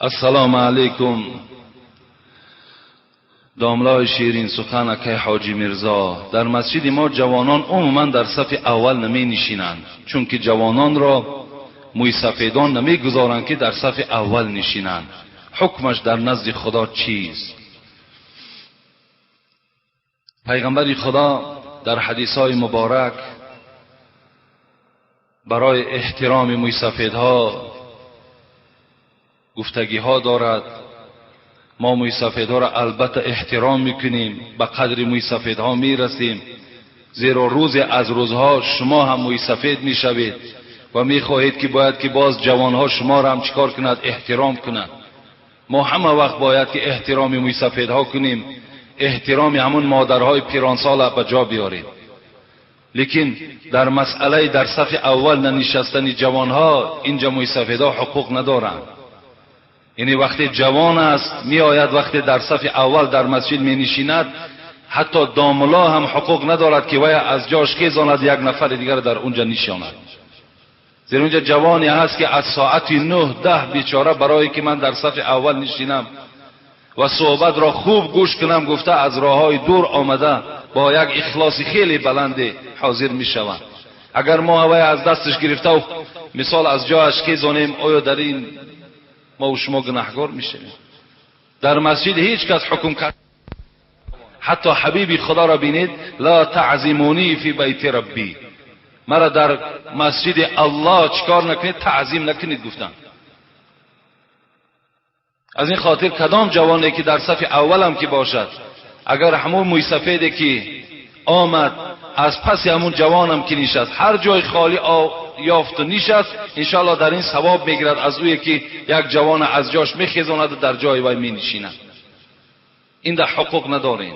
السلام علیکم. داملای شیرین سخن اکای حاجی میرزا. در مسجد ما جوانان عموما در صف اول نمی نشینند، چون که جوانان را موی سفیدان نمی گذارند که در صف اول نشینند. حکمش در نزد خدا چیست؟ پیغمبر خدا در حدیثهای مبارک برای احترام موی سفیدها گفتگی ها دارد. ما موی سفیدها را البته احترام میکنیم، به قدر موی سفیدها میرسیم، زیرا روز از روزها شما هم موی سفید میشوید و میخواهید که باید که باز جوانها شما را هم چیکار کند؟ احترام کنند. ما همه وقت باید که احترام موی سفیدها کنیم، احترام همون مادرهای پیرانسال به جا بیاریم. لیکن در مسئله در صف اول ننشستن جوانها اینجا موی سفیدها حقوق ندارند. یعنی وقتی جوان است می آید وقتی در صف اول در مسجد می نشیند، حتی داملا هم حقوق ندارد که وی از جاش خیزاند یک نفر دیگر در اونجا نشاند. زیرا اونجا جوانی هست که از ساعت 9-10 بیچاره برای که من در صف اول نشینم و صحبت را خوب گوش کنم گفته از راه های دور آمده با یک اخلاص خیلی بلند حاضر می شوند. اگر ما وی از دستش گرفته و مثال از جاش خیزانیم، آیا در این ما و شما گناهگار میشویم؟ در مسجد هیچ کس حکم کرد. حتی حبیب خدا را بینید، لا تعظیمونی فی بیت ربی، مرا در مسجد الله چیکار نکنید؟ تعظیم نکنید گفتن. از این خاطر کدام جوانی که در صف اولم که باشد، اگر همون موی سفیدی که آمد از پس همون جوانم که نشست هر جای خالی یافت و نشست، انشاءالله در این ثواب میگیرد از اوی که یک جوان از جاش میخیزاند و در جای وی می نشیند. این در حقوق ندارین.